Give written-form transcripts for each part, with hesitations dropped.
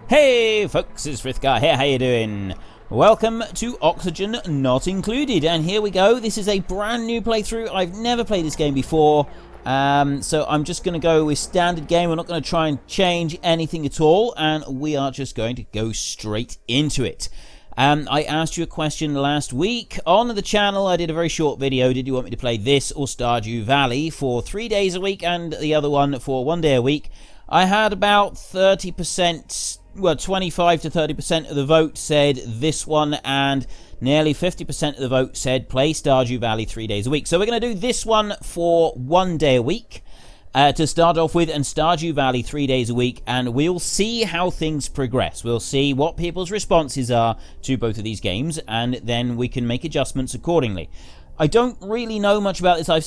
Hey folks, it's Frithgar here, how you doing? Welcome to Oxygen Not Included, and here we go. This is a brand new playthrough. I've never played this game before, so I'm just going to go with standard game. We're not going to try and change anything at all, and we are just going to go straight into it. I asked you a question last week on the channel. I did a very short video. Did you want me to play this or Stardew Valley for 3 days a week and the other one for 1 day a week? I had about 30%, well, 25 to 30% of the vote said this one, and nearly 50% of the vote said play Stardew Valley 3 days a week. So we're going to do this one for 1 day a week to start off with, and Stardew Valley 3 days a week, and we'll see how things progress. We'll see what people's responses are to both of these games, and then we can make adjustments accordingly. I don't really know much about this. I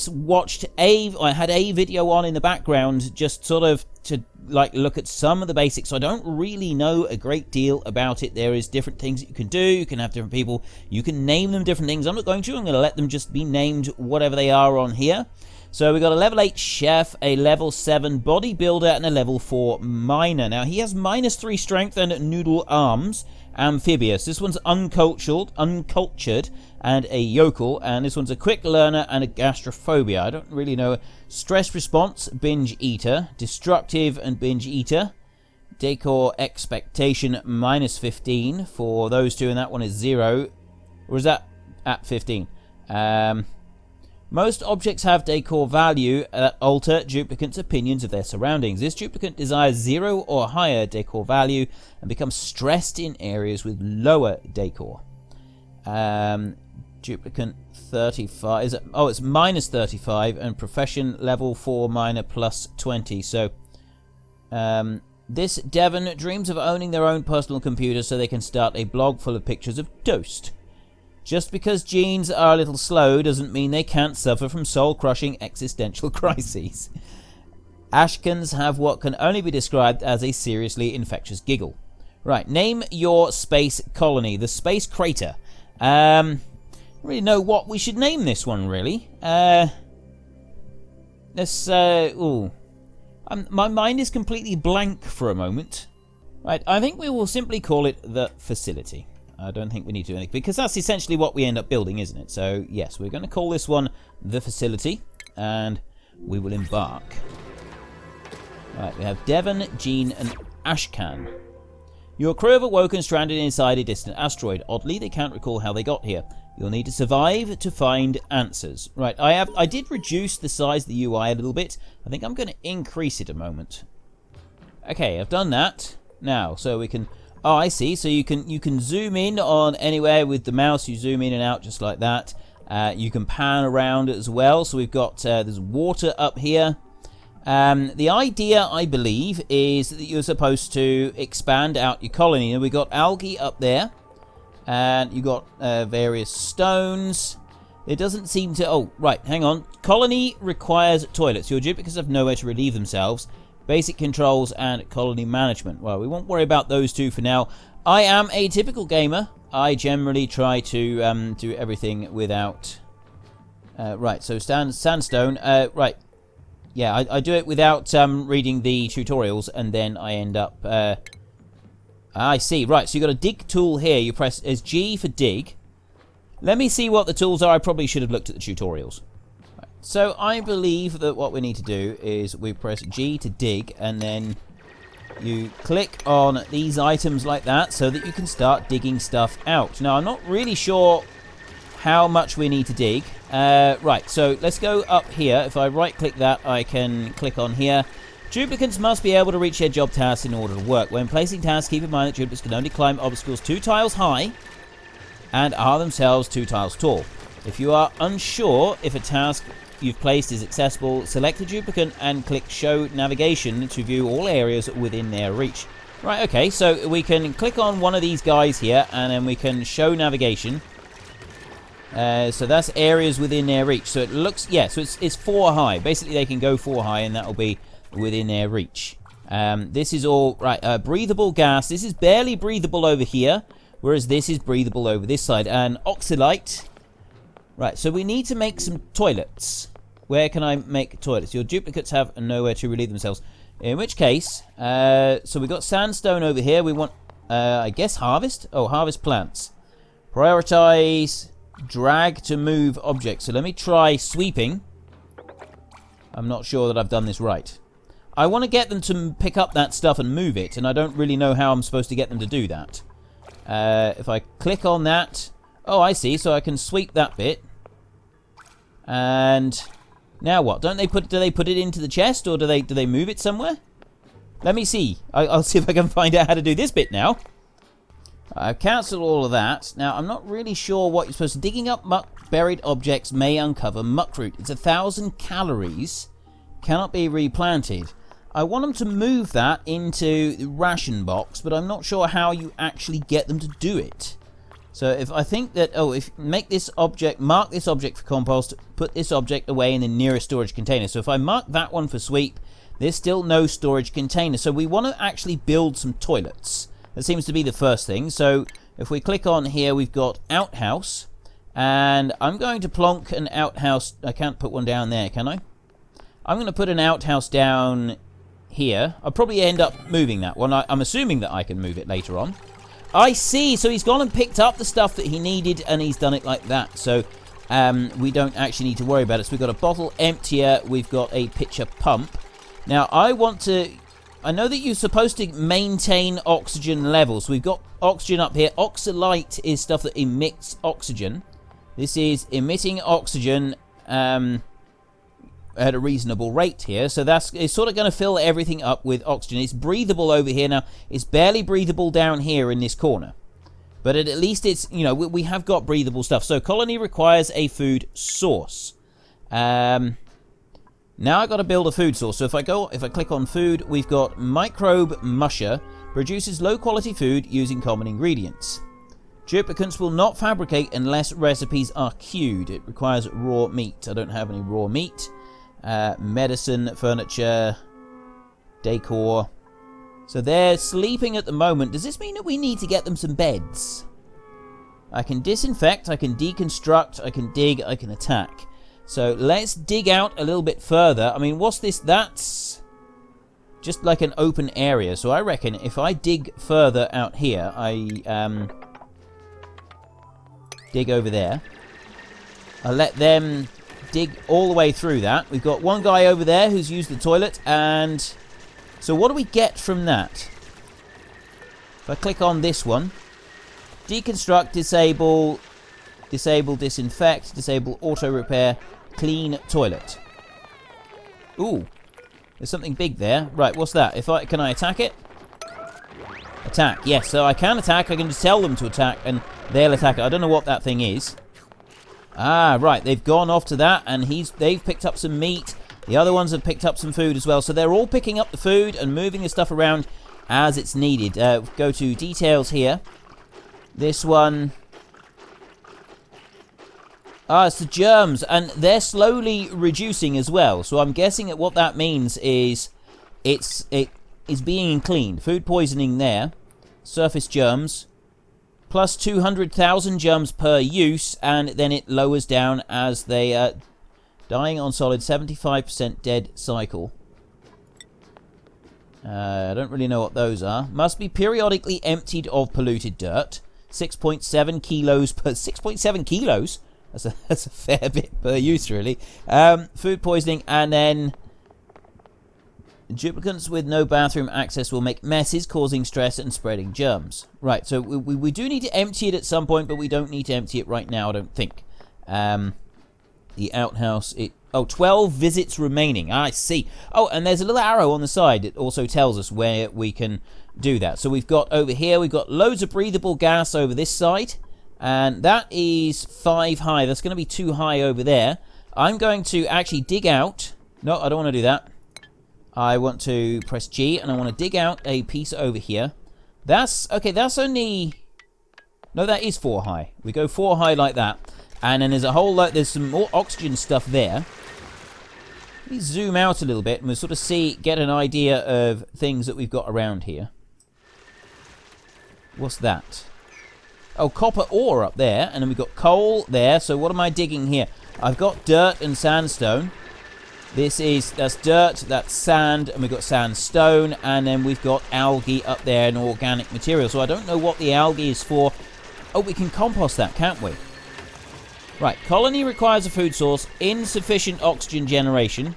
had a video on in the background just sort of to like look at some of the basics. So I don't really know a great deal about it. There is different things that you can do. You can have different people. You can name them different things. I'm not going to. I'm going to let them just be named whatever they are on here. So we've got a level 8 chef, a level 7 bodybuilder, and a level 4 miner. Now he has -3 strength and noodle arms. Amphibious. This one's uncultured, and a yokel, and this one's a quick learner and a gastrophobia. I don't really know. Stress response, binge eater, destructive and binge eater. Decor expectation -15 for those two, and that one is 0. Or is that at 15? Most objects have decor value that alter duplicants' opinions of their surroundings. This duplicant desires 0 or higher decor value and becomes stressed in areas with lower decor. Duplicant 35 is it's -35, and profession level 4 miner +20. So this Devon dreams of owning their own personal computer so they can start a blog full of pictures of toast. Just because genes are a little slow doesn't mean they can't suffer from soul-crushing existential crises. Ashkans have what can only be described as a seriously infectious giggle. Right, name your space colony. The space crater. I don't really know what we should name this one, really. My mind is completely blank for a moment. Right, I think we will simply call it the facility. I don't think we need to do anything, because that's essentially what we end up building, isn't it? So, yes, we're going to call this one the facility, and we will embark. Right, we have Devon, Jean, and Ashkan. Your crew have awoken stranded inside a distant asteroid. Oddly, they can't recall how they got here. You'll need to survive to find answers. Right, I did reduce the size of the UI a little bit. I think I'm going to increase it a moment. Okay, I've done that. Now, so we can... Oh, I see. So you can zoom in on anywhere with the mouse. You zoom in and out just like that. You can pan around as well. So we've got there's water up here. The idea, I believe, is that you're supposed to expand out your colony. And we've got algae up there, and you've got various stones. It doesn't seem to... Oh, right. Hang on. Colony requires toilets. Your duplicates have nowhere to relieve themselves. Basic controls and colony management. Well, we won't worry about those two for now. I am a typical gamer. I generally try to do everything without... right, so sandstone. Right. Yeah, I do it without reading the tutorials, and then I end up... I see. Right, so you've got a dig tool here. You press as G for dig. Let me see what the tools are. I probably should have looked at the tutorials. So I believe that what we need to do is we press G to dig, and then you click on these items like that so that you can start digging stuff out. Now, I'm not really sure how much we need to dig. Right, so let's go up here. If I right-click that, I can click on here. Duplicants must be able to reach their job tasks in order to work. When placing tasks, keep in mind that duplicates can only climb obstacles 2 tiles high and are themselves 2 tiles tall. If you are unsure if a task you've placed is accessible, select a duplicant and click Show Navigation to view all areas within their reach. Right, okay, so we can click on one of these guys here, and then we can Show Navigation. So that's areas within their reach. So it looks, yeah, so it's 4 high. Basically, they can go 4 high, and that will be within their reach. This is all, right, breathable gas. This is barely breathable over here, whereas this is breathable over this side. And oxylite... Right, so we need to make some toilets. Where can I make toilets? Your duplicates have nowhere to relieve themselves. In which case, so we've got sandstone over here. We want, I guess, harvest? Oh, harvest plants. Prioritize drag to move objects. So let me try sweeping. I'm not sure that I've done this right. I want to get them to pick up that stuff and move it, and I don't really know how I'm supposed to get them to do that. If I click on that... Oh, I see. So I can sweep that bit. And now what? Do they put it into the chest, or do they move it somewhere? Let me see. I'll see if I can find out how to do this bit now. I've cancelled all of that. Now, I'm not really sure what you're supposed to... Digging up muck buried objects may uncover muckroot. It's 1,000 calories. Cannot be replanted. I want them to move that into the ration box, but I'm not sure how you actually get them to do it. So if I think that... Oh, if make this object... Mark this object for compost. Put this object away in the nearest storage container. So if I mark that one for sweep, there's still no storage container. So we want to actually build some toilets. That seems to be the first thing. So if we click on here, we've got outhouse. And I'm going to plonk an outhouse. I can't put one down there, can I? I'm going to put an outhouse down here. I'll probably end up moving that one. I'm assuming that I can move it later on. I see. So he's gone and picked up the stuff that he needed, and he's done it like that. So we don't actually need to worry about it. So we've got a bottle emptier. We've got a pitcher pump. Now, I want to... I know that you're supposed to maintain oxygen levels. We've got oxygen up here. Oxalite is stuff that emits oxygen. This is emitting oxygen at a reasonable rate here. So it's sort of going to fill everything up with oxygen. It's breathable over here. Now, it's barely breathable down here in this corner. But at least it's, you know, we have got breathable stuff. So colony requires a food source. Now I've got to build a food source. So if I click on food, we've got microbe musher, produces low quality food using common ingredients. Duplicants will not fabricate unless recipes are queued. It requires raw meat. I don't have any raw meat. Medicine, furniture, decor. So they're sleeping at the moment. Does this mean that we need to get them some beds? I can disinfect, I can deconstruct, I can dig, I can attack. So let's dig out a little bit further. I mean, what's this? That's just like an open area. So I reckon if I dig further out here, I dig over there. I'll let them dig all the way through that. We've got one guy over there who's used the toilet. And so what do we get from that? If I click on this one, deconstruct, disable, disinfect, disable auto repair, clean toilet. Ooh, there's something big there. Right, what's that? Can I attack it? Attack, yes. So I can attack. I can just tell them to attack, and they'll attack it. I don't know what that thing is. Ah, right. They've gone off to that, and they've picked up some meat. The other ones have picked up some food as well. So they're all picking up the food and moving the stuff around as it's needed. Go to details here. This one... Ah, it's the germs, and they're slowly reducing as well. So I'm guessing that what that means is it is being cleaned. Food poisoning there. Surface germs. Plus 200,000 germs per use, and then it lowers down as they dying on solid, 75% dead cycle. I don't really know what those are. Must be periodically emptied of polluted dirt. 6.7 kilos per... 6.7 kilos? That's a fair bit per use, really. Food poisoning, and then duplicants with no bathroom access will make messes, causing stress and spreading germs. Right, so we do need to empty it at some point, but we don't need to empty it right now, I don't think. The outhouse... 12 visits remaining. I see. Oh, and there's a little arrow on the side. It also tells us where we can do that. So we've got over here, we've got loads of breathable gas over this side. And that is 5 high. That's going to be too high over there. I'm going to actually dig out. No, I don't want to do that. I want to press G, and I want to dig out a piece over here. That's... Okay, that's only... No, that is 4 high. We go 4 high like that. And then there's a whole lot... There's some more oxygen stuff there. Let me zoom out a little bit, and we'll sort of get an idea of things that we've got around here. What's that? Oh, copper ore up there, and then we've got coal there. So what am I digging here? I've got dirt and sandstone. That's dirt, that's sand, and we've got sandstone, and then we've got algae up there and organic material. So I don't know what the algae is for. Oh, we can compost that, can't we? Right, colony requires a food source, insufficient oxygen generation,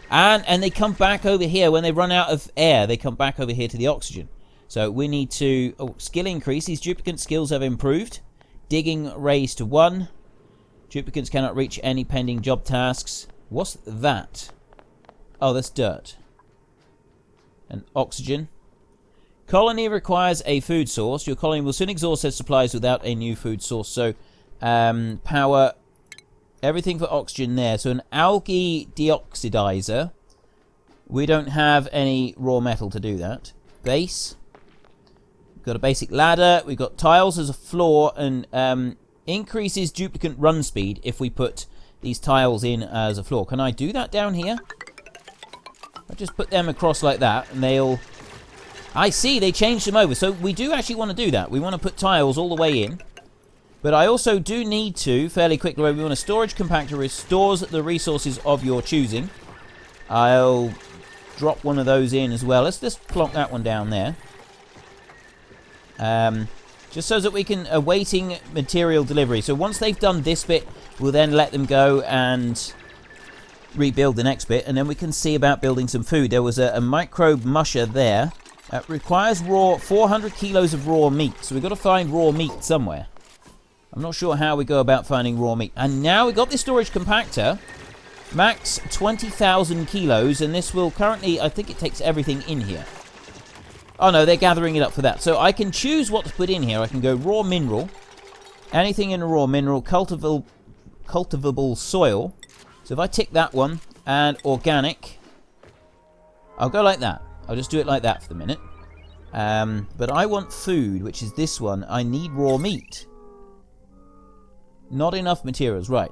and they come back over here. When they run out of air, they come back over here to the oxygen. So we need to... Oh, skill increase. These duplicant skills have improved. Digging raised to 1. Duplicants cannot reach any pending job tasks. What's that? Oh, that's dirt. And oxygen. Colony requires a food source. Your colony will soon exhaust their supplies without a new food source. So, power... Everything for oxygen there. So an algae deoxidizer. We don't have any raw metal to do that. Base. We've got a basic ladder. We've got tiles as a floor. And increases duplicant run speed if we put these tiles in as a floor. Can I do that down here? I'll just put them across like that, and they'll... I see, they changed them over. So we do actually want to do that. We want to put tiles all the way in. But I also do need to, fairly quickly, we want a storage compactor restores the resources of your choosing. I'll drop one of those in as well. Let's just plonk that one down there. Just so that we can... awaiting material delivery. So once they've done this bit, we'll then let them go and rebuild the next bit, and then we can see about building some food. There was a microbe musher there. It requires 400 kilos of raw meat, so we've got to find raw meat somewhere. I'm not sure how we go about finding raw meat. And now we've got this storage compactor. Max 20,000 kilos, and this will currently... I think it takes everything in here. Oh no, they're gathering it up for that. So I can choose what to put in here. I can go raw mineral. Anything in a raw mineral. Cultivable soil. So if I tick that one, and organic, I'll go like that. I'll just do it like that for the minute. But I want food, which is this one. I need raw meat. Not enough materials, right.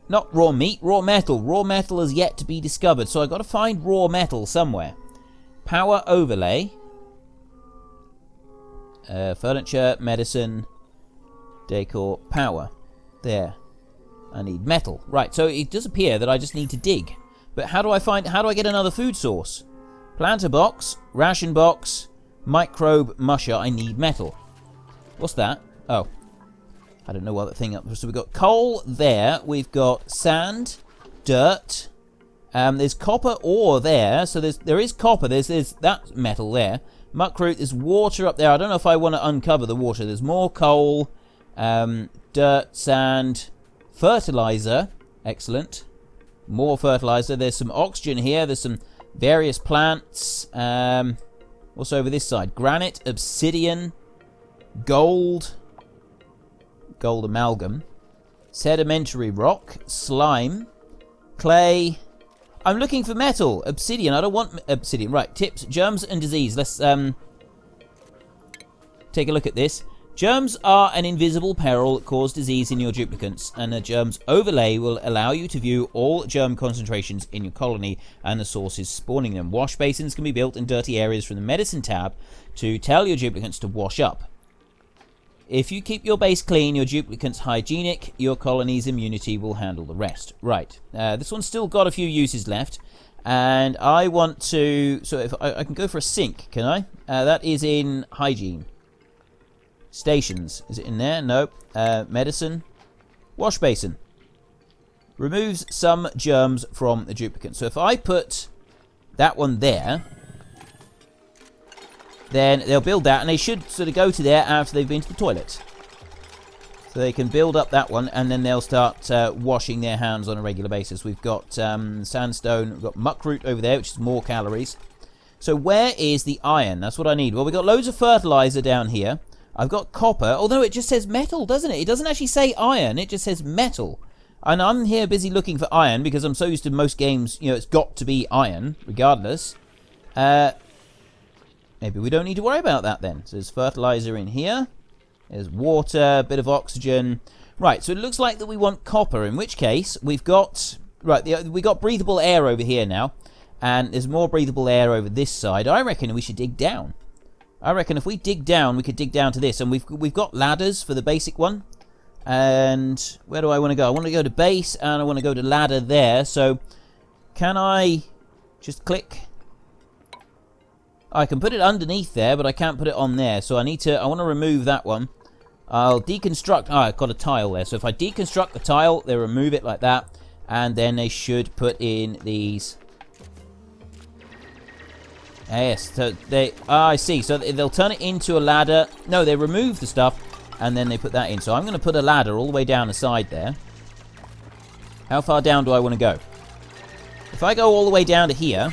Not raw meat, raw metal. Raw metal is yet to be discovered, so I've got to find raw metal somewhere. Power overlay. Furniture, medicine, decor, power. There. I need metal. Right, so it does appear that I just need to dig. But how do I get another food source? Planter box, ration box, microbe musher. I need metal. What's that? Oh. I don't know what that thing up. So we've got coal there. We've got sand, dirt. There's copper ore there. So there is copper. There's that metal there. Muckroot. There's water up there. I don't know if I want to uncover the water. There's more coal, dirt, sand, fertilizer. Excellent. More fertilizer. There's some oxygen here. There's some various plants. What's over this side? Granite, obsidian, gold amalgam, sedimentary rock, slime, clay. I'm looking for metal. Obsidian. I don't want obsidian. Right. Tips. Germs and disease. Let's take a look at this. Germs are an invisible peril that cause disease in your duplicants, and a germs overlay will allow you to view all germ concentrations in your colony and the sources spawning them. Wash basins can be built in dirty areas from the medicine tab to tell your duplicants to wash up. If you keep your base clean, your duplicants hygienic, your colony's immunity will handle the rest. Right. This one's still got a few uses left. And I want to... So if I can go for a sink, can I? That is in hygiene. Stations. Is it in there? Nope. Medicine. Wash basin. Removes some germs from the duplicant. So if I put that one there... then they'll build that, and they should sort of go to there after they've been to the toilet. So they can build up that one, and then they'll start washing their hands on a regular basis. We've got sandstone, we've got muckroot over there, which is more calories. So where is the iron? That's what I need. Well, we've got loads of fertilizer down here. I've got copper, although it just says metal, doesn't it? It doesn't actually say iron, it just says metal. And I'm here busy looking for iron, because I'm so used to most games, you know, it's got to be iron, regardless. Maybe we don't need to worry about that then. So there's fertilizer in here. There's water, a bit of oxygen. Right, so it looks like that we want copper, in which case we've got... Right, we got breathable air over here now. And there's more breathable air over this side. I reckon we should dig down. I reckon if we dig down, we could dig down to this. And we've got ladders for the basic one. And where do I want to go? I want to go to base, and I want to go to ladder there. So can I just click? I can put it underneath there, but I can't put it on there. So I want to remove that one. I'll deconstruct. I've got a tile there. So if I deconstruct the tile, they remove it like that. And then they should put in these. Yes, so they... I see. So they'll turn it into a ladder. No, they remove the stuff, and then they put that in. So I'm going to put a ladder all the way down the side there. How far down do I want to go? If I go all the way down to here,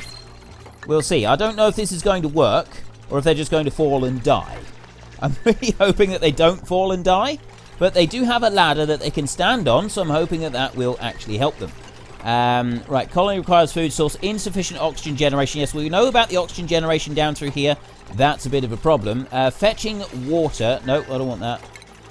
we'll see. I don't know if this is going to work, or if they're just going to fall and die. I'm really hoping that they don't fall and die, but they do have a ladder that they can stand on, so I'm hoping that that will actually help them. Right, colony requires food source, insufficient oxygen generation. Yes, we know about the oxygen generation down through here. That's a bit of a problem. Fetching water. No, I don't want that.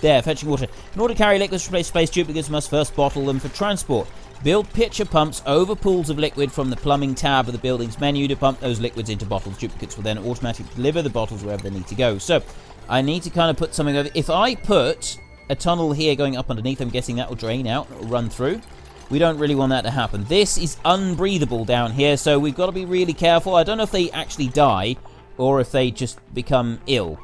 There, fetching water. In order to carry liquids to replace space duplicates, must first bottle them for transport. Build pitcher pumps over pools of liquid from the plumbing tab of the building's menu to pump those liquids into bottles. Duplicates will then automatically deliver the bottles wherever they need to go. So, I need to kind of put something over. If I put a tunnel here going up underneath, I'm guessing that will drain out, it will run through. We don't really want that to happen. This is unbreathable down here, so we've got to be really careful. I don't know if they actually die or if they just become ill.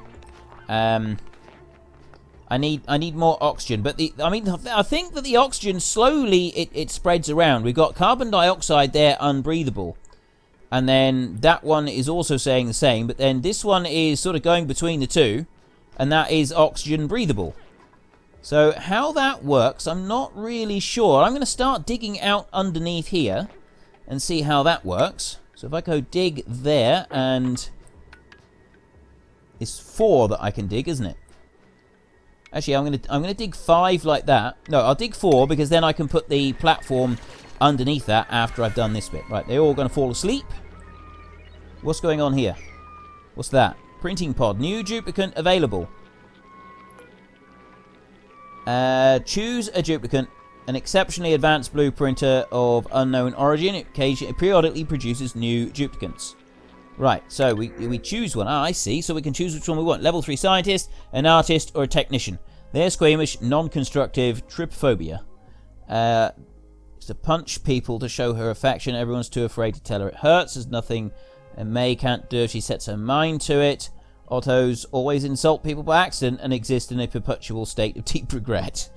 I need more oxygen, but I think that the oxygen slowly it spreads around. We've got carbon dioxide there, unbreathable, and then that one is also saying the same. But then this one is sort of going between the two, and that is oxygen breathable. So how that works, I'm not really sure. I'm going to start digging out underneath here and see how that works. So if I go dig there, and it's 4 that I can dig, isn't it? Actually, I'm gonna dig 5 like that. No, I'll dig 4 because then I can put the platform underneath that after I've done this bit. Right, they're all going to fall asleep. What's going on here? What's that? Printing pod. New duplicate available. Choose a duplicate. An exceptionally advanced blueprinter of unknown origin. It periodically produces new duplicates. Right, so we choose one. Ah, I see. So we can choose which one we want. Level 3 scientist, an artist, or a technician. They're squeamish, non-constructive, trypophobia. It's to punch people to show her affection. Everyone's too afraid to tell her it hurts. There's nothing May can't do if she sets her mind to it. Ottos always insult people by accident and exist in a perpetual state of deep regret.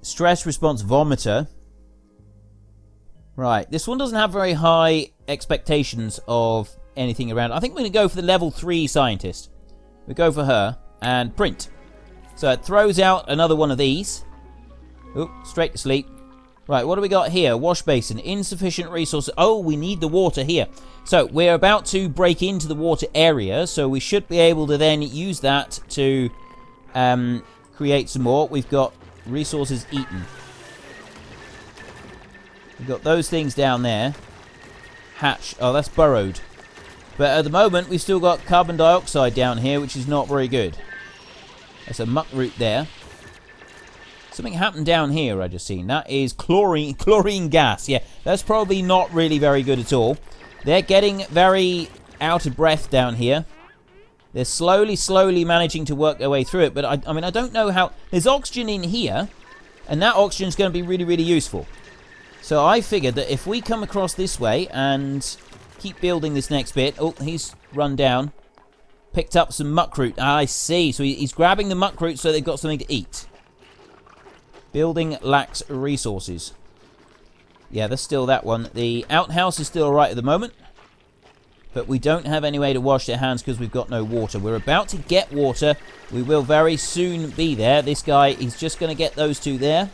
Stress response vomiter. Right, this one doesn't have very high expectations of anything around. I think we're going to go for the level 3 scientist. We go for her and print. So it throws out another one of these. Oop, straight to sleep. Right, what do we got here? Wash basin, insufficient resources. Oh, we need the water here. So we're about to break into the water area, so we should be able to then use that to create some more. We've got resources eaten. We've got those things down there. Hatch. Oh, that's burrowed. But at the moment, we've still got carbon dioxide down here, which is not very good. That's a muck root there. Something happened down here, I just seen. That is chlorine gas. Yeah, that's probably not really very good at all. They're getting very out of breath down here. They're slowly managing to work their way through it. But, I mean, I don't know how... There's oxygen in here, and that oxygen is going to be really useful. So I figured that if we come across this way and keep building this next bit... Oh, he's run down. Picked up some muck root. I see. So he's grabbing the muck root so they've got something to eat. Building lacks resources. Yeah, there's still that one. The outhouse is still alright at the moment. But we don't have any way to wash their hands because we've got no water. We're about to get water. We will very soon be there. This guy is just going to get those two there.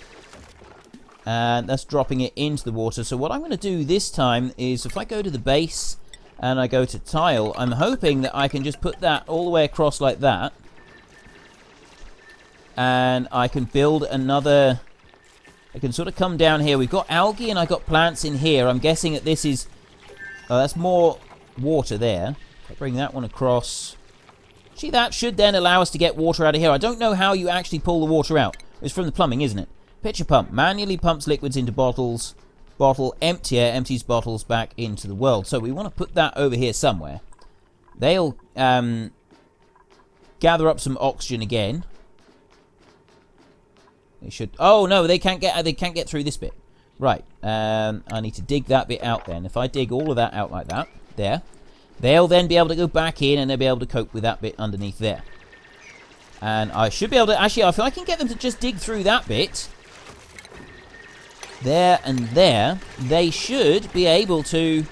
And that's dropping it into the water. So what I'm going to do this time is if I go to the base and I go to tile, I'm hoping that I can just put that all the way across like that. And I can build another... I can sort of come down here. We've got algae and I've got plants in here. I'm guessing that this is... Oh, that's more water there. I'll bring that one across. See, that should then allow us to get water out of here. I don't know how you actually pull the water out. It's from the plumbing, isn't it? Pitcher pump. Manually pumps liquids into bottles. Bottle emptier empties bottles back into the world. So we want to put that over here somewhere. They'll gather up some oxygen again. It should... Oh, no, they can't get through this bit. Right. I need to dig that bit out then. If I dig all of that out like that, there, they'll then be able to go back in and they'll be able to cope with that bit underneath there. And I should be able to... Actually, if I can get them to just dig through that bit, there and there, they should be able to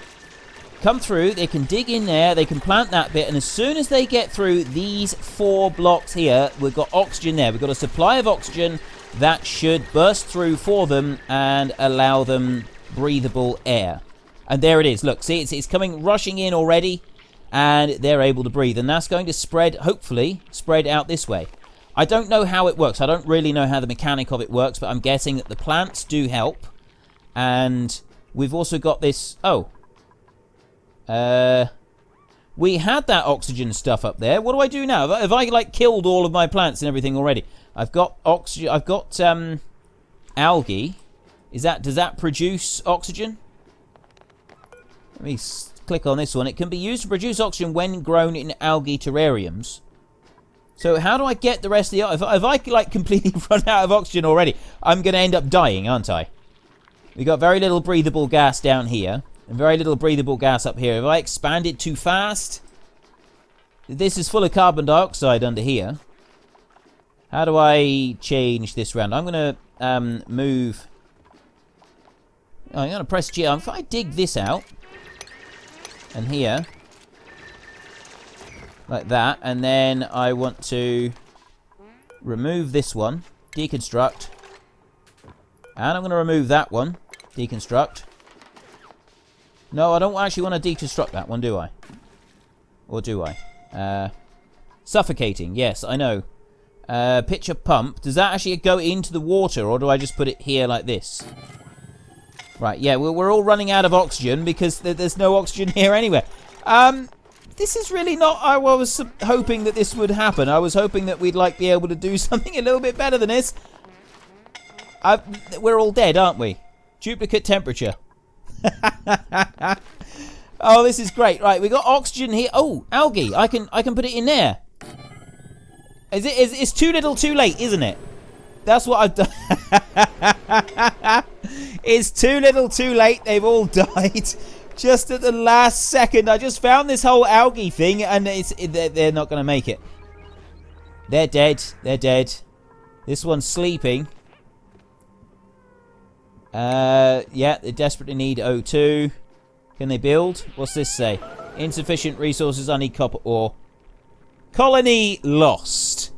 come through. They can dig in there. They can plant that bit. And as soon as they get through these 4 blocks here, we've got oxygen there. We've got a supply of oxygen that should burst through for them and allow them breathable air. And there it is. Look, see, it's coming, rushing in already, and they're able to breathe. And that's going to spread, hopefully, spread out this way. I don't know how it works. I don't really know how the mechanic of it works, but I'm guessing that the plants do help. And we've also got this... Oh. We had that oxygen stuff up there. What do I do now? Have I like, killed all of my plants and everything already? I've got oxygen. I've got algae. Does that produce oxygen? Let me click on this one. It can be used to produce oxygen when grown in algae terrariums. So how do I get the rest of the... If I like completely run out of oxygen already, I'm going to end up dying, aren't I? We've got very little breathable gas down here. And very little breathable gas up here. If I expand it too fast... This is full of carbon dioxide under here. How do I change this round? I'm going to move... I'm going to press G. If I dig this out... And here... Like that. And then I want to... Remove this one. Deconstruct. And I'm going to remove that one. Deconstruct. No, I don't actually want to deconstruct that one, do I? Or do I? Suffocating. Yes, I know. Pitcher pump. Does that actually go into the water, or do I just put it here like this? Right, yeah, we're all running out of oxygen because there's no oxygen here anywhere. This is really not... I was hoping that this would happen. I was hoping that we'd like be able to do something a little bit better than this. We're all dead, aren't we? Duplicate temperature. Oh, this is great. Right, we got oxygen here. Oh, algae. I can put it in there. It's too little too late, isn't it? That's what I've done. It's too little too late. They've all died just at the last second. I just found this whole algae thing, and they're not going to make it. They're dead. They're dead. This one's sleeping. Yeah, they desperately need O2. Can they build? What's this say? Insufficient resources, I need copper ore. Colony lost.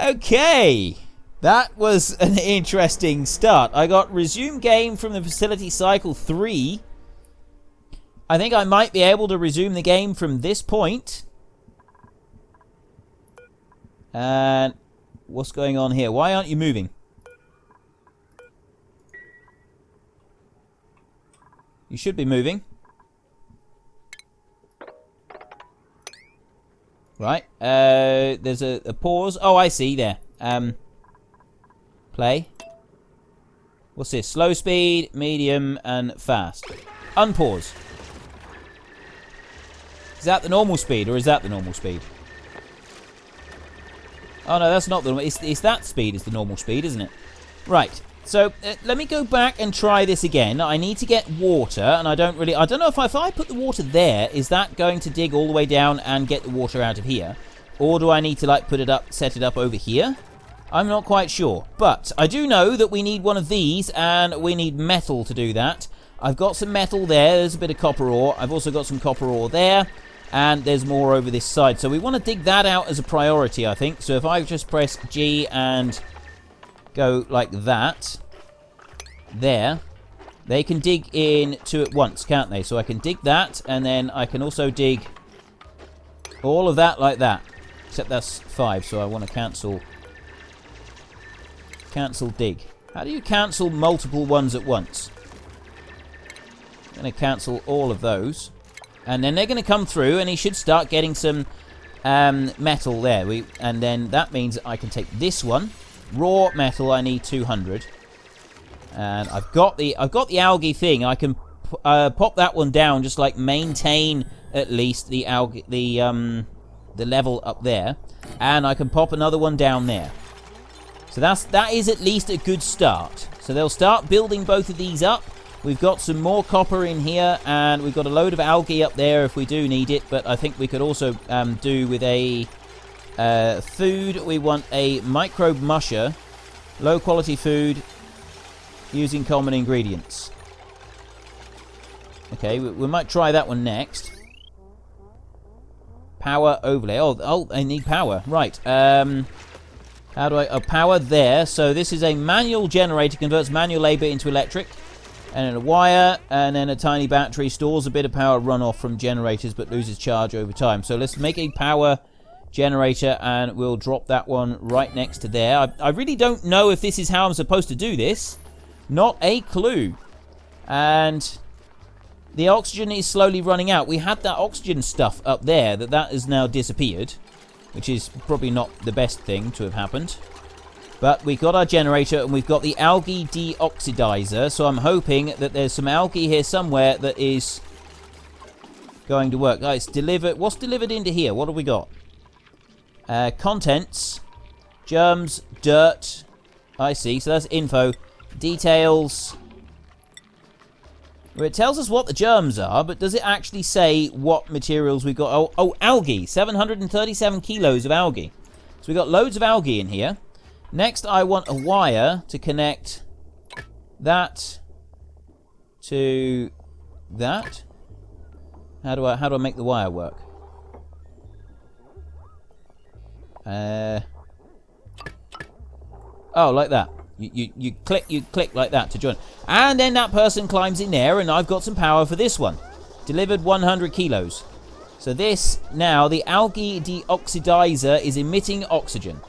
Okay. That was an interesting start. I got resume game from the facility cycle 3. I think I might be able to resume the game from this point. And... What's going on here? Why aren't you moving? You should be moving. Right. There's a pause. Oh, I see there. Play. What's this? Slow speed, medium, and fast. Unpause. Is that the normal speed, or is that the normal speed? Oh, no, that's not the... It's that speed is the normal speed, isn't it? Right. So, let me go back and try this again. I need to get water, and I don't know if I put the water there, is that going to dig all the way down and get the water out of here? Or do I need to, like, set it up over here? I'm not quite sure. But I do know that we need one of these, and we need metal to do that. I've got some metal there. There's a bit of copper ore. I've also got some copper ore there. And there's more over this side. So we want to dig that out as a priority, I think. So if I just press G and go like that. There. They can dig in two at once, can't they? So I can dig that. And then I can also dig all of that like that. Except that's 5. So I want to cancel. Cancel dig. How do you cancel multiple ones at once? I'm going to cancel all of those. And then they're going to come through, and he should start getting some metal there. And then that means I can take this one. Raw metal, I need 200. And I've got the algae thing. I can pop that one down, just like maintain at least the algae, the level up there. And I can pop another one down there. So that is at least a good start. So they'll start building both of these up. We've got some more copper in here, and we've got a load of algae up there if we do need it. But I think we could also do with a food. We want a microbe musher. Low quality food using common ingredients. Okay, we might try that one next. Power overlay. Oh, I need power. Right. How do I... power there. So this is a manual generator. Converts manual labor into electric. And then a wire. And then a tiny battery. Stores a bit of power runoff from generators, but loses charge over time. So let's make a power generator, and we'll drop that one right next to there. I really don't know if this is how I'm supposed to do this. Not a clue. And the oxygen is slowly running out. We had that oxygen stuff up there. That has now disappeared, which is probably not the best thing to have happened. But we got our generator, and we've got the algae deoxidizer. So I'm hoping that there's some algae here somewhere that is going to work. Guys, deliver. What's delivered into here? What have we got? Contents, germs, dirt. I see. So that's info. Details. Well, it tells us what the germs are, but does it actually say what materials we've got? Oh, algae. 737 kilos of algae. So we've got loads of algae in here. Next, I want a wire to connect that to that. How do I make the wire work? Oh, like that. You click like that to join. And then that person climbs in there, and I've got some power for this one. Delivered 100 kilos. So this, now, the algae deoxidizer is emitting oxygen.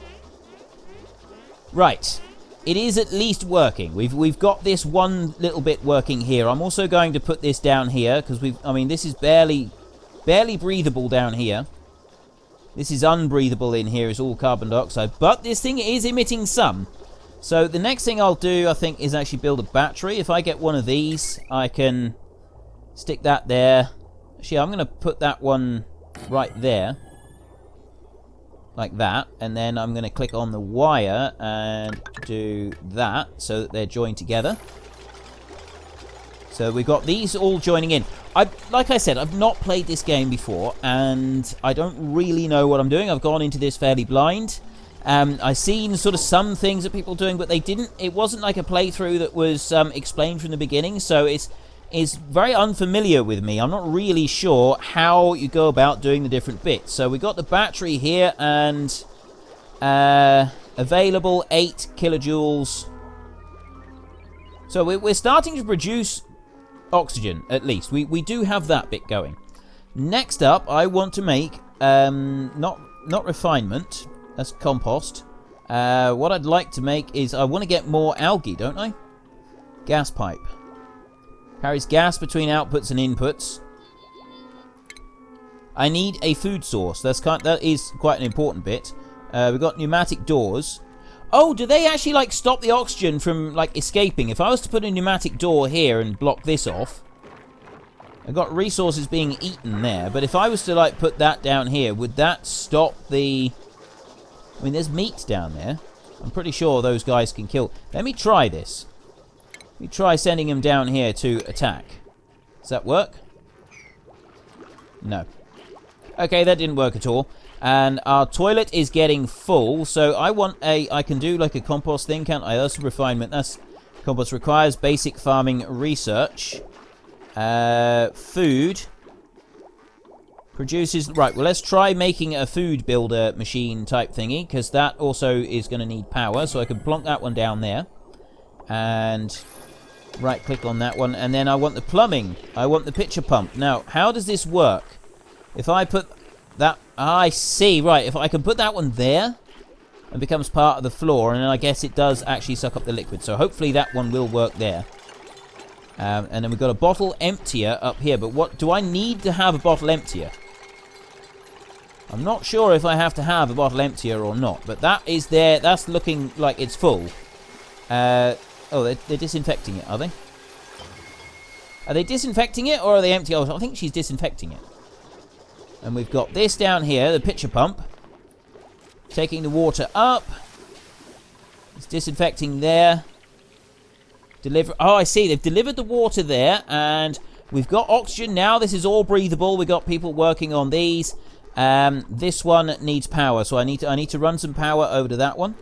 Right. It is at least working. We've got this one little bit working here. I'm also going to put this down here, because this is barely breathable down here. This is unbreathable in here. It's all carbon dioxide. But this thing is emitting some. So the next thing I'll do, I think, is actually build a battery. If I get one of these, I can stick that there. Actually, I'm going to put that one right there. Like that. And then I'm going to click on the wire and do that so that they're joined together. So we've got these all joining in. Like I said, I've not played this game before, and I don't really know what I'm doing. I've gone into this fairly blind. I've seen sort of some things that people are doing, but it wasn't like a playthrough that was explained from the beginning, so it's very unfamiliar with me. I'm not really sure how you go about doing the different bits. So we got the battery here, and available 8 kilojoules. So we're starting to produce oxygen, at least. We do have that bit going. Next up, I want to make not refinement. That's compost. What I'd like to make is I want to get more algae, don't I? Gas pipe. Carries gas between outputs and inputs. I need a food source. That is quite an important bit. We've got pneumatic doors. Oh, do they actually like stop the oxygen from like escaping? If I was to put a pneumatic door here and block this off, I've got resources being eaten there. But if I was to like put that down here, would that stop the... I mean, there's meat down there. I'm pretty sure those guys can kill... Let me try this. Let me try sending them down here to attack. Does that work? No. Okay, that didn't work at all. And our toilet is getting full, so I can do like a compost thing, can't I? That's refinement. Compost requires basic farming research. Food. Produces... Right, well, let's try making a food builder machine type thingy, because that also is going to need power, so I can plonk that one down there. And right-click on that one, and then I want the plumbing. I want the pitcher pump. Now, how does this work? If I put that... I see, right, if I can put that one there, it becomes part of the floor, and then I guess it does actually suck up the liquid, so hopefully that one will work there. And then we've got a bottle emptier up here, but what... Do I need to have a bottle emptier? I'm not sure if I have to have a bottle emptier or not, but that is there. That's looking like it's full. Oh, they're disinfecting it, are they? Are they disinfecting it, or are they empty? Oh, I think she's disinfecting it. And we've got this down here, the pitcher pump. Taking the water up. It's disinfecting there. Oh, I see. They've delivered the water there, and we've got oxygen now. This is all breathable. We've got people working on these. This one needs power, so I need to run some power over to that one.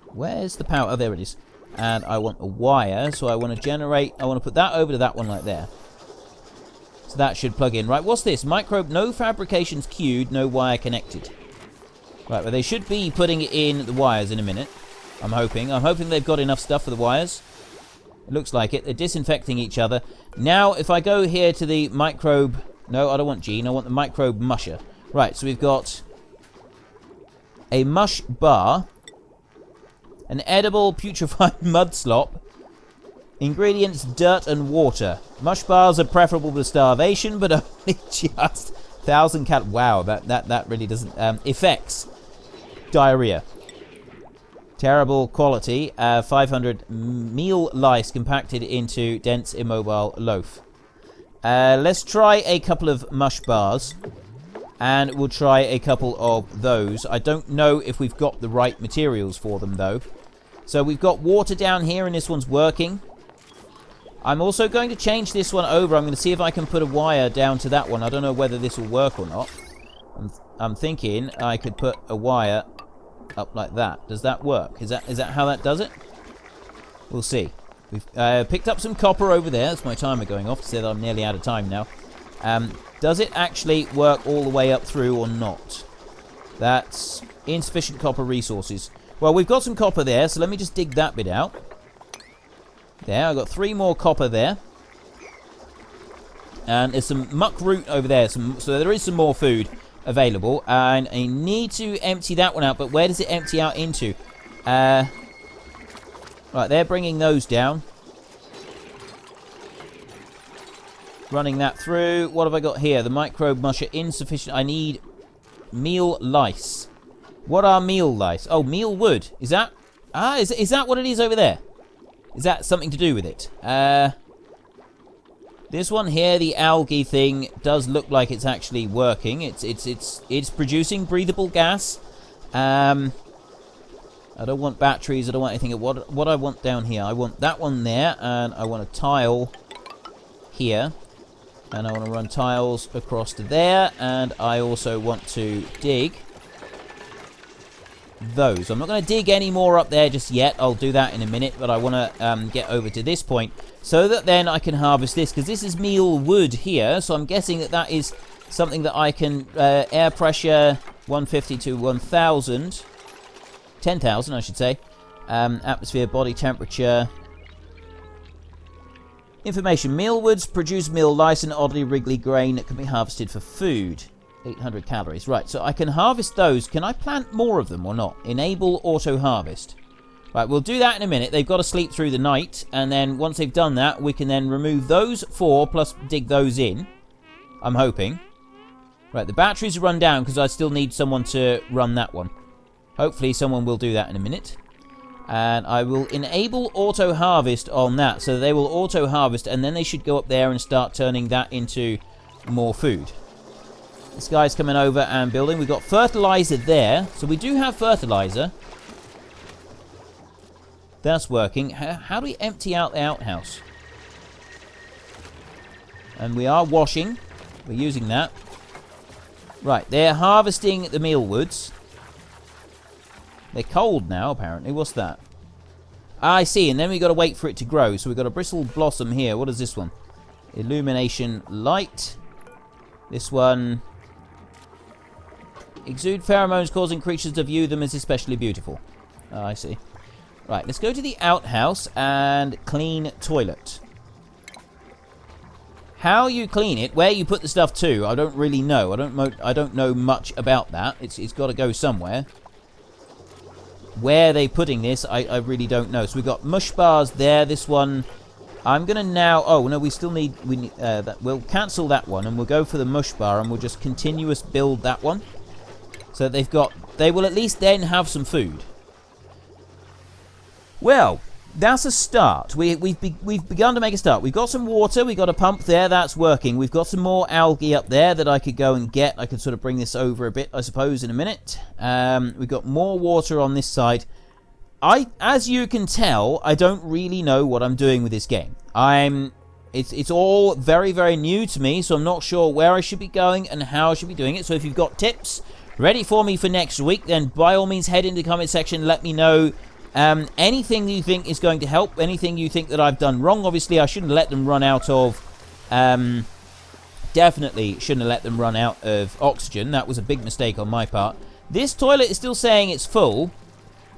Where's the power? Oh, there it is. And I want a wire, so I want to put that over to that one like there. So that should plug in. Right, what's this? Microbe, no fabrications queued, no wire connected. Right, well, they should be putting in the wires in a minute. I'm hoping they've got enough stuff for the wires. It looks like it. They're disinfecting each other. Now, if I go here to the microbe... No, I don't want gene. I want the microbe musher. Right, so we've got a mush bar, an edible putrefied mud slop, ingredients, dirt and water. Mush bars are preferable to starvation, but only just 1,000 cal... Wow, that really doesn't... effects. Diarrhea. Terrible quality. 500 meal lice compacted into dense immobile loaf. Let's try a couple of mush bars. And we'll try a couple of those. I don't know if we've got the right materials for them, though. So we've got water down here, and this one's working. I'm also going to change this one over. I'm going to see if I can put a wire down to that one. I don't know whether this will work or not. I'm thinking I could put a wire up like that. Does that work? Is that how that does it? We'll see. We've picked up some copper over there. That's my timer going off to say that I'm nearly out of time now. Does it actually work all the way up through or not? That's insufficient copper resources. Well, we've got some copper there, so let me just dig that bit out. There, I've got 3 more copper there. And there's some muck root over there, so there is some more food available. And I need to empty that one out, but where does it empty out into? Right, they're bringing those down. Running that through. What have I got here? The microbe musher, insufficient. I need meal lice. What are meal lice? Oh, meal wood. Is that... is that what it is over there? Is that something to do with it? This one here, the algae thing, does look like it's actually working. It's producing breathable gas. I don't want batteries. I don't want anything. What I want down here, I want that one there, and I want a tile here, and I want to run tiles across to there, and I also want to dig those. I'm not going to dig any more up there just yet. I'll do that in a minute, but I want to get over to this point so that then I can harvest this, because this is meal wood here, so I'm guessing that is something that I can air pressure 150 to 1000 I should say, atmosphere, body temperature, information. Meal woods produce meal lice and oddly wriggly grain that can be harvested for food. 800 calories. Right, so I can harvest those. Can I plant more of them or not? Enable auto harvest. Right, we'll do that in a minute. They've got to sleep through the night, and then once they've done that, we can then remove those 4 plus dig those in. I'm hoping. Right, the batteries are run down because I still need someone to run that one. Hopefully someone will do that in a minute. And I will enable auto harvest on that, so they will auto harvest, and then they should go up there and start turning that into more food. This guy's coming over and building. We've got fertilizer there. So we do have fertilizer. That's working. How do we empty out the outhouse? And we are washing. We're using that. Right, they're harvesting the mealwoods. They're cold now, apparently. What's that? I see, and then we've got to wait for it to grow. So we've got a bristle blossom here. What is this one? Illumination light. This one... exude pheromones causing creatures to view them as especially beautiful. Oh, I see. Right, let's go to the outhouse and clean toilet. How you clean it, where you put the stuff to, I don't really know. I don't know much about that. It's got to go somewhere. Where they're putting this, I really don't know. So we've got mush bars there. This one, I'm going to now... oh, no, we need that. We'll cancel that one, and we'll go for the mush bar, and we'll just continuous build that one. So they will at least then have some food. Well, that's a start. We've begun to make a start. We've got some water. We've got a pump there. That's working. We've got some more algae up there that I could go and get. I could sort of bring this over a bit, I suppose, in a minute. We've got more water on this side. As you can tell, I don't really know what I'm doing with this game. It's all very, very new to me, so I'm not sure where I should be going and how I should be doing it. So if you've got tips ready for me for next week, then by all means head into the comment section. Let me know anything you think is going to help, anything you think that I've done wrong. Obviously, I shouldn't let them run out of... definitely shouldn't have let them run out of oxygen. That was a big mistake on my part. This toilet is still saying it's full.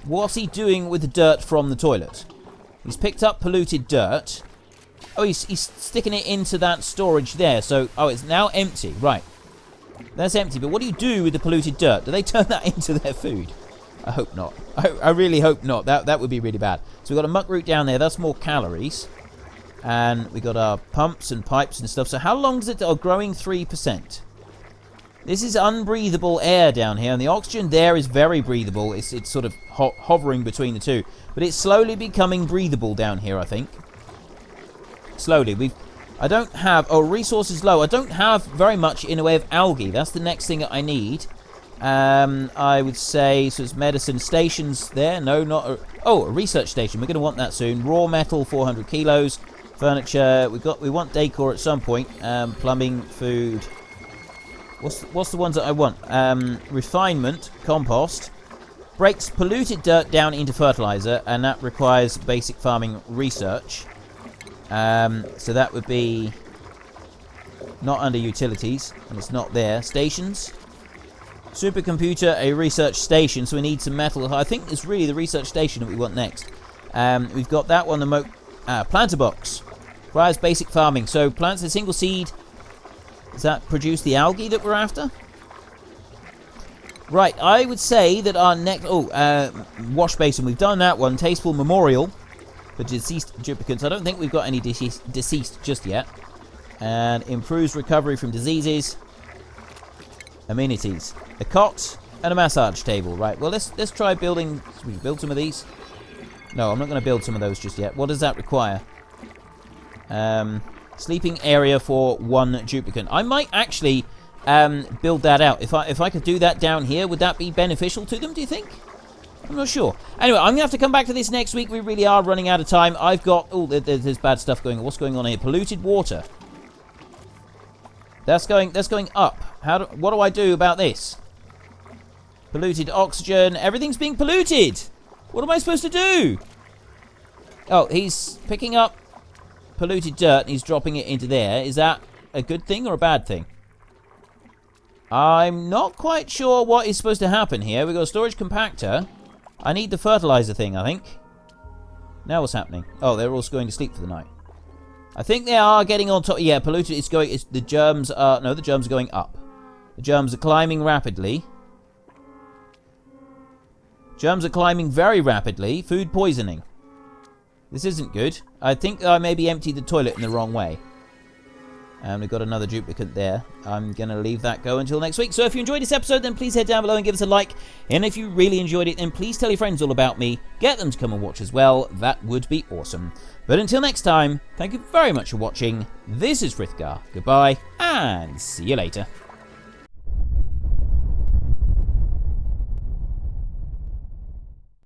What's he doing with the dirt from the toilet? He's picked up polluted dirt. Oh, he's sticking it into that storage there. So, oh, it's now empty. Right. That's empty. But what do you do with the polluted dirt? Do they turn that into their food? I hope not. I really hope not. That would be really bad. So we've got a muck root down there. That's more calories. And we got our pumps and pipes and stuff. So how long is it? Oh, growing 3%. This is unbreathable air down here. And the oxygen there is very breathable. It's sort of hovering between the two. But it's slowly becoming breathable down here, I think. Slowly. I don't have... Oh, resources low. I don't have very much in the way of algae. That's the next thing that I need. I would say, so it's medicine stations there. No, not a, oh, a research station. We're going to want that soon. Raw metal, 400 kilos. Furniture. We want decor at some point. Plumbing, food. What's the ones that I want? Refinement, compost. Breaks polluted dirt down into fertilizer, and that requires basic farming research. So that would be not under utilities, and it's not there. Stations. Supercomputer, a research station, so we need some metal. I think it's really the research station that we want next. We've got that one, the planter box. Requires basic farming. So plants a single seed. Does that produce the algae that we're after? Right, I would say that our next... Oh, wash basin. We've done that one. Tasteful memorial for deceased duplicates. I don't think we've got any deceased just yet. And improves recovery from diseases. Amenities. A cot and a massage table. Right, well, let's try building... Should we build some of these? No, I'm not going to build some of those just yet. What does that require? Sleeping area for 1 duplicate. I might actually build that out. If I could do that down here, would that be beneficial to them, do you think? I'm not sure. Anyway, I'm going to have to come back to this next week. We really are running out of time. I've got... Oh, there's bad stuff going on. What's going on here? Polluted water. That's going up. What do I do about this? Polluted oxygen. Everything's being polluted. What am I supposed to do? Oh, he's picking up polluted dirt and he's dropping it into there. Is that a good thing or a bad thing? I'm not quite sure what is supposed to happen here. We've got a storage compactor. I need the fertilizer thing, I think. Now what's happening? Oh, they're also going to sleep for the night. I think they are getting on top. Yeah, polluted. The germs are... No, the germs are going up. The germs are climbing rapidly. Germs are climbing very rapidly. Food poisoning. This isn't good. I think I maybe emptied the toilet in the wrong way. And we've got another duplicate there. I'm going to leave that go until next week. So if you enjoyed this episode, then please head down below and give us a like. And if you really enjoyed it, then please tell your friends all about me. Get them to come and watch as well. That would be awesome. But until next time, thank you very much for watching. This is Frithgar. Goodbye, and see you later.